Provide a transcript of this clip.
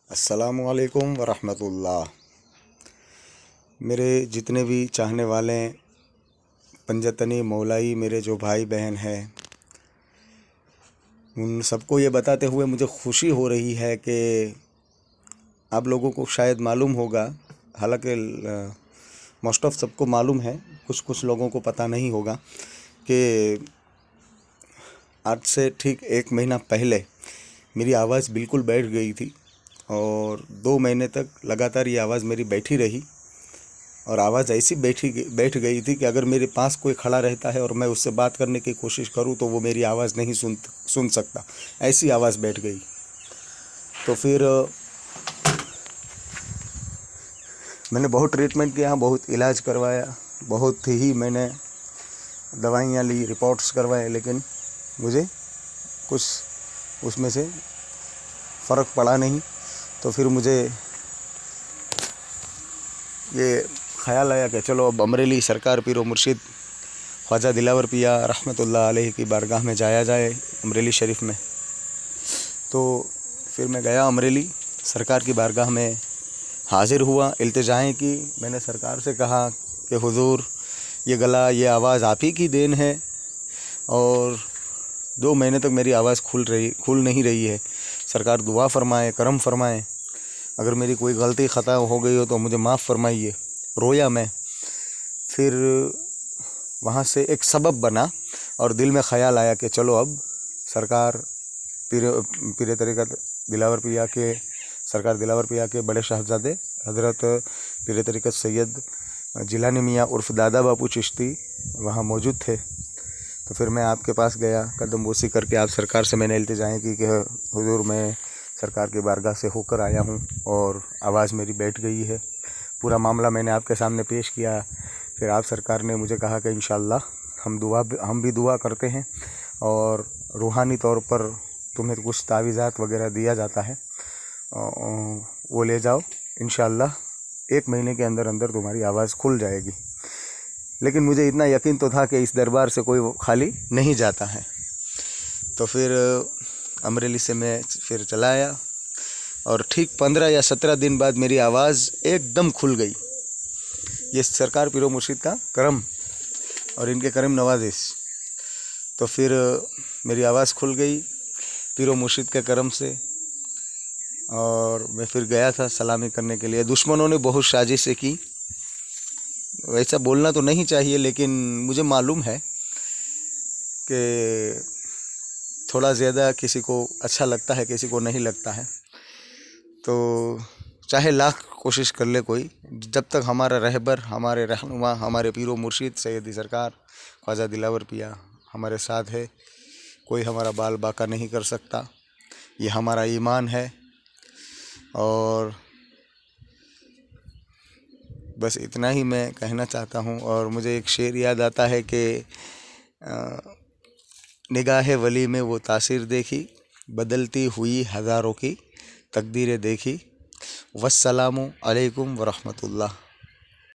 अस्सलामुअलैकुम वरहमतुल्लाह। मेरे जितने भी चाहने वाले पंजतनी मौलाई मेरे जो भाई बहन हैं, उन सबको ये बताते हुए मुझे खुशी हो रही है कि आप लोगों को शायद मालूम होगा, हालांकि मोस्ट ऑफ सबको मालूम है, कुछ कुछ लोगों को पता नहीं होगा कि आज से ठीक 1 महीना पहले मेरी आवाज़ बिल्कुल बैठ गई थी और 2 महीने तक लगातार ये आवाज़ मेरी बैठी रही। और आवाज़ ऐसी बैठ गई थी कि अगर मेरे पास कोई खड़ा रहता है और मैं उससे बात करने की कोशिश करूं तो वो मेरी आवाज़ नहीं सुन सकता, ऐसी आवाज़ बैठ गई। तो फिर मैंने बहुत ट्रीटमेंट किया, बहुत इलाज करवाया, बहुत ही मैंने दवाइयाँ ली, रिपोर्ट्स करवाए, लेकिन मुझे कुछ उसमें से फ़र्क पड़ा नहीं। तो फिर मुझे ये ख़्याल आया कि चलो अब अमरेली सरकार पीरो मुर्शिद ख्वाजा दिलावर पिया रहमतुल्लाह अलैह की बारगाह में जाया जाए, अमरेली शरीफ में। तो फिर मैं गया अमरेली सरकार की बारगाह में, हाज़िर हुआ, इल्तिजाएँ की। मैंने सरकार से कहा कि हुजूर, ये गला, ये आवाज़ आप ही की देन है और 2 महीने तक मेरी आवाज़ खुल नहीं रही है। सरकार दुआ फरमाए, करम फरमाए, अगर मेरी कोई गलती ख़ता हो गई हो तो मुझे माफ़ फरमाइए। रोया मैं। फिर वहाँ से एक सबब बना और दिल में ख़याल आया कि चलो अब सरकार पीरे तरीक़त दिलावर पिया के, सरकार दिलावर पिया के बड़े शहज़ादे हज़रत पीरे तरीक़त सैयद जिलानी मियाँ उर्फ़ दादा बापू चिश्ती वहाँ मौजूद थे। तो फिर मैं आपके पास गया, कदम बोसी करके आप सरकार से मैंने इल्तिजाएँ की कि हुजूर, मैं सरकार की बारगाह से होकर आया हूँ और आवाज़ मेरी बैठ गई है। पूरा मामला मैंने आपके सामने पेश किया। फिर आप सरकार ने मुझे कहा कि इंशाअल्लाह हम भी दुआ करते हैं और रूहानी तौर पर तुम्हें कुछ तावीज़ात वगैरह दिया जाता है, वो ले जाओ, इंशाअल्लाह 1 महीने के अंदर अंदर तुम्हारी आवाज़ खुल जाएगी। लेकिन मुझे इतना यकीन तो था कि इस दरबार से कोई खाली नहीं जाता है। तो फिर अमरेली से मैं फिर चला आया और ठीक 15 या 17 दिन बाद मेरी आवाज़ एकदम खुल गई। ये सरकार पीरो मुर्शिद का करम और इनके करम नवाजिश। तो फिर मेरी आवाज़ खुल गई पीरो मुर्शिद के करम से। और मैं फिर गया था सलामी करने के लिए। दुश्मनों ने बहुत साजिशें की, वैसा बोलना तो नहीं चाहिए, लेकिन मुझे मालूम है कि थोड़ा ज़्यादा किसी को अच्छा लगता है, किसी को नहीं लगता है। तो चाहे लाख कोशिश कर ले कोई, जब तक हमारा रहबर, हमारे रहनुमा, हमारे पीरो मुर्शिद सैयदी सरकार ख्वाजा दिलावर पिया हमारे साथ है, कोई हमारा बाल बाका नहीं कर सकता। ये हमारा ईमान है। और बस इतना ही मैं कहना चाहता हूँ। और मुझे एक शेर याद आता है कि निगाह वली में वो तासीर देखी, बदलती हुई हज़ारों की तकदीरें देखी। वस्सलामु अलैकुम वरहमतुल्लाह।